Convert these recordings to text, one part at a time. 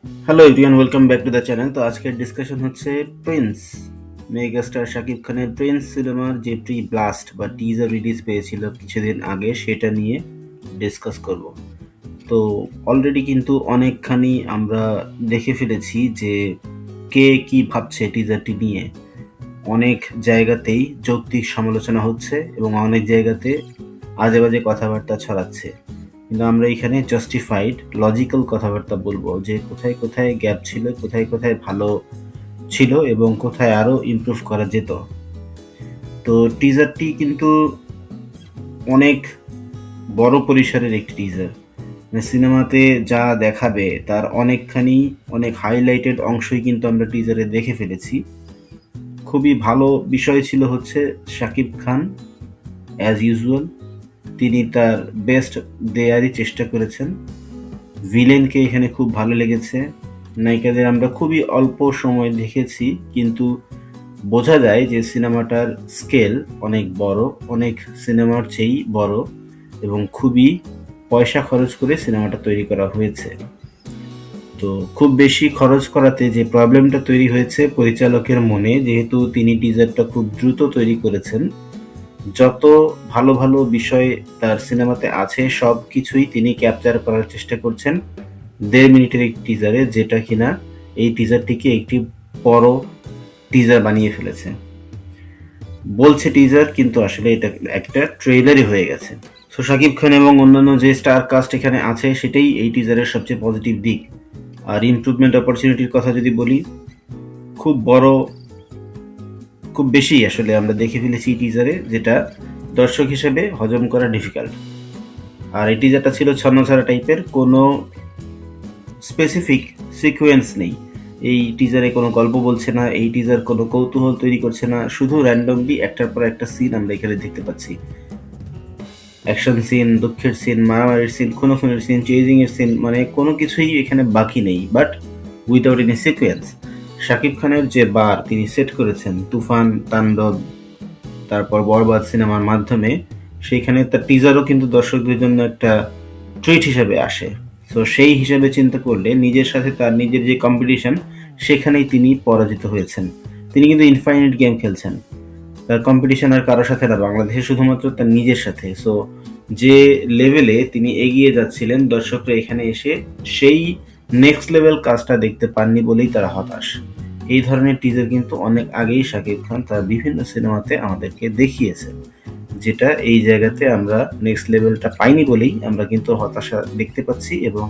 Hello everyone, welcome back to the channel. তো আজকের discussion হচ্ছে প্রিন্স, মেগাস্টার শাকিব খানের প্রিন্স সিনেমার যে প্রি ব্লাস্ট বা টিজার রিলিজ পেয়েছিল কিছুদিন আগে, সেটা নিয়ে ডিসকাস করব। তো অলরেডি কিন্তু অনেকখানি আমরা দেখে ফেলেছি যে কে কি ভাবছে টিজারটি নিয়ে। অনেক জায়গাতেই যৌক্তিক সমালোচনা হচ্ছে এবং অনেক জায়গাতে আজে বাজে কথাবার্তা ছড়াচ্ছে, কিন্তু আমরা এখানে জাস্টিফাইড লজিক্যাল কথাবার্তা বলবো যে কোথায় কোথায় গ্যাপ ছিল, কোথায় কোথায় ভালো ছিল এবং কোথায় আরো ইমপ্রুভ করা যেত। তো টিজারটি কিন্তু অনেক বড় পরিসরের একটি টিজার, সিনেমাতে যা দেখাবে তার অনেক হাইলাইটেড অংশই কিন্তু আমরা টিজারে দেখে ফেলেছি। খুবই ভালো বিষয় ছিল হচ্ছে শাকিব খান অ্যাজ ইউজুয়াল তিনি তার বেস্ট দেয়ারই চেষ্টা করেছেন। ভিলেনকে এখানে খুব ভালো লেগেছে। নায়িকাদের আমরা খুবই অল্প সময় দেখেছি, কিন্তু বোঝা যায় যে সিনেমাটার স্কেল অনেক বড়, অনেক সিনেমার চেয়েই বড়, এবং খুবই পয়সা খরচ করে সিনেমাটা তৈরি করা হয়েছে। তো খুব বেশি খরচ করাতে যে প্রবলেমটা তৈরি হয়েছে পরিচালকের মনে, যেহেতু তিনি টিজারটা খুব দ্রুত তৈরি করেছেন, যত ভালো ভালো বিষয় তার সিনেমাতে আছে সব কিছুই তিনি ক্যাপচার করার চেষ্টা করছেন 1.5 মিনিটের একটি টিজারে, যেটা কিনা এই টিজারটিকে একটি বড় টিজার বানিয়ে ফেলেছে। বলছে টিজার, কিন্তু আসলে এটা একটা ট্রেলারই হয়ে গেছে। সো শাকিব খান এবং অন্যান্য যে স্টার কাস্ট এখানে আছে সেটাই এই টিজারের সবচেয়ে পজিটিভ দিক। আর ইমপ্রুভমেন্ট অপরচুনিটির কথা যদি বলি, খুব বড়, খুব বেশি আসলে আমরা দেখে ফেলেছি এই টিজারে, যেটা দর্শক হিসেবে হজম করা ডিফিকাল্ট। আর এই টিজারটা ছিল ছন্নছাড়া টাইপের, কোনো স্পেসিফিক সিকোয়েন্স নেই। এই টিজারে কোনো গল্প বলছে না, এই টিজার কোনো কৌতূহল তৈরি করছে না, শুধু র্যান্ডমলি একটার পর একটা সিন আমরা এখানে দেখতে পাচ্ছি। অ্যাকশন সিন, দুঃখের সিন, মারামারির সিন, খুনোখুনির সিন, চেজিং এর সিন, মানে কোনো কিছুই এখানে বাকি নেই, but without any sequence. Shakib খানের যে বার তিনি সেট করেছেন তুফান, তাণ্ডব, তারপর বরবাদ সিনেমার মাধ্যমে, সেইখানে তার টিজারও কিন্তু দর্শকদের জন্য একটা ট্রিট হিসেবে আসে। তো সেই হিসেবে চিন্তা করলে নিজের সাথে তার নিজের যে কম্পিটিশন, সেখানেই তিনি পরাজিত হয়েছেন। তিনি কিন্তু ইনফাইনাইট গেম খেলছেন, তার কম্পিটিশন আর কারোর সাথে না, বাংলাদেশে শুধুমাত্র তার নিজের সাথে। সো যে লেভেলে তিনি এগিয়ে যাচ্ছিলেন, দর্শকরা এখানে এসে সেই নেক্সট লেভেল কাজটা দেখতে পাননি বলেই তারা হতাশ। এই ধরনের টিজার কিন্তু অনেক আগেই শাকিব খান তার বিভিন্ন সিনেমাতে আমাদেরকে দেখিয়েছে, যেটা এই জায়গাতে আমরা নেক্সট লেভেলটা পাইনি বলেই আমরা কিন্তু হতাশা দেখতে পাচ্ছি, এবং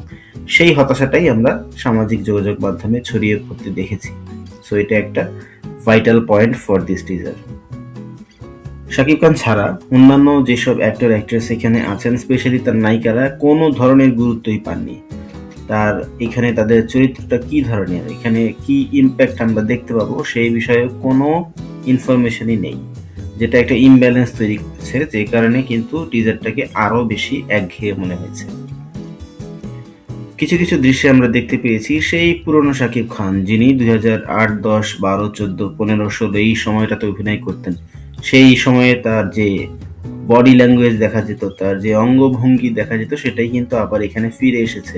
সেই হতাশাটাই আমরা সামাজিক যোগাযোগ মাধ্যমে ছড়িয়ে পড়তে দেখেছি। সো এটা একটা vital point for this teaser. Shakib Khan ছাড়া অন্যান্য যেসব অ্যাক্টর অ্যাক্ট্রেস এখানে আছেন, স্পেশালি তার নায়িকারা, কোনো ধরনের গুরুত্বই পাননি। তার এখানে তাদের চরিত্রটা কি ধরনের, এখানে কি ইম্প্যাক্ট আমরা দেখতে পাবো, সেই বিষয়ে কোনো ইনফরমেশনই নেই, যেটা একটা ইমব্যালেন্স তৈরি করছে, যে কারণে কিন্তু টিজারটাকে আরো বেশি একঘেয়ে মনে হয়েছে। কিছু কিছু দৃশ্যে আমরা দেখতে পেয়েছি সেই পুরনো শাকিব খান, যিনি 2008, 10, 12, 14, 15, 16 এই সময়টাতে অভিনয় করতেন। সেই সময়ে তার যে বডি ল্যাঙ্গুয়েজ দেখা যেত, তার যে অঙ্গভঙ্গি দেখা যেত, সেটাই কিন্তু আবার এখানে ফিরে এসেছে।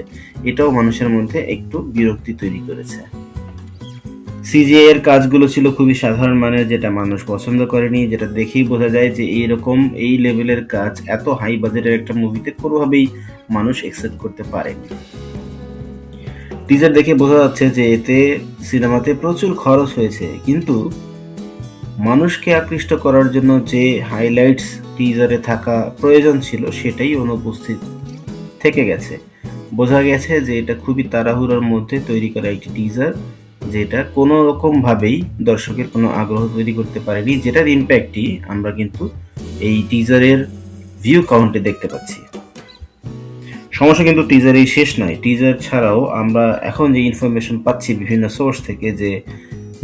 এটাও মানুষের মধ্যে একটু বিরক্তি তৈরি করেছে। সিজিআই এর কাজগুলো ছিল খুবই সাধারণ মানের, যেটা মানুষ পছন্দ করেনি, যেটা দেখেই বোঝা যায় যে এইরকম এই লেভেলের কাজ এত হাই বাজেটের একটা মুভিতে কোনোভাবেই মানুষ একসেপ্ট করতে পারেনি। টিজার দেখে বোঝা যাচ্ছে যে এতে সিনেমাতে প্রচুর খরচ হয়েছে, কিন্তু মানুষকে আকৃষ্ট করার জন্য যে হাইলাইটস টিজারে থাকা প্রয়োজন ছিল সেটাই অনুপস্থিত থেকে গেছে। বোঝা গেছে যে এটা খুবই তাড়াহুড়োর মধ্যে তৈরি করা একটি টিজার, যেটা কোনো রকম ভাবেই দর্শকের কোনো আগ্রহ তৈরি করতে পারেনি, যেটার ইম্প্যাক্টই আমরা কিন্তু এই টিজারের ভিউ কাউন্টে দেখতে পাচ্ছি। সমস্যা কিন্তু টিজারেই শেষ নয়। টিজার ছাড়াও আমরা এখন যে ইনফরমেশন পাচ্ছি বিভিন্ন সোর্স থেকে, যে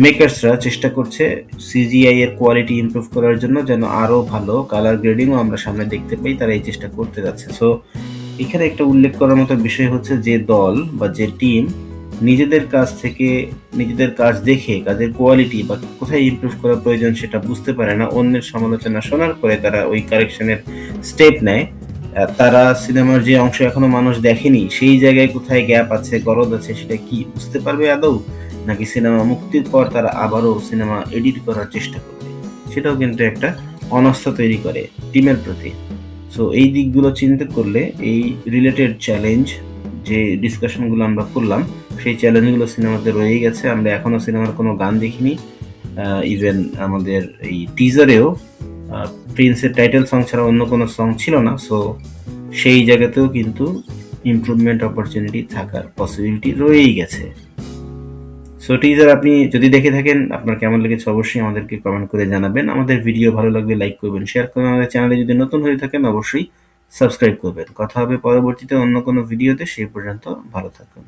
মেকার্সরা চেষ্টা করছে সিজিআই এর কোয়ালিটি ইমপ্রুভ করার জন্য, যেন আরো ভালো কালার গ্রেডিংও আমরা সামনে দেখতে পাই, তারা এই চেষ্টা করতে যাচ্ছে। সো এখানে একটা উল্লেখ করার মতো বিষয় হচ্ছে, যে দল বা যে টিম নিজেদের কাজ থেকে, নিজেদের কাজ দেখে কাজের কোয়ালিটি বা কোথায় ইমপ্রুভ করা প্রয়োজন সেটা বুঝতে পারে না, অন্যের সমালোচনা শোনার পরে তারা ওই কারেকশনের স্টেপ নেয়, তারা সিনেমার যে অংশ এখনো মানুষ দেখেনি সেই জায়গায় কোথায় গ্যাপ আছে, গরদ আছে, সেটা কি বুঝতে পারবে আদৌ, নাকি সিনেমা মুক্তির পর তারা আবারও সিনেমা এডিট করার চেষ্টা করবে, সেটাও কিন্তু একটা অনাস্থা তৈরি করে টিমের প্রতি। সো এই দিকগুলো চিন্তা করলে এই রিলেটেড চ্যালেঞ্জ যে ডিসকাশনগুলো আমরা করলাম, সেই চ্যালেঞ্জগুলো সিনেমাতে রয়ে গেছে। আমরা এখনো সিনেমার কোনো গান দেখিনি, ইভেন আমাদের এই টিজারেও প্রিন্সের টাইটেল সং ছাড়া অন্য কোনো সং ছিল না। সো সেই জায়গাতেও কিন্তু ইমপ্রুভমেন্ট অপরচুনিটি থাকার পসিবিলিটি রয়েই গেছে। সো টিজার আপনি যদি দেখে থাকেন, আপনার কেমন লেগেছে অবশ্যই আমাদেরকে কমেন্ট করে জানাবেন। আমাদের ভিডিও ভালো লাগলে লাইক করবেন, শেয়ার করবেন। আমাদের চ্যানেলে যদি নতুন হয়ে থাকেন অবশ্যই সাবস্ক্রাইব করবেন। কথা হবে পরবর্তীতে অন্য কোনো ভিডিওতে, সেই পর্যন্ত ভালো থাকুন।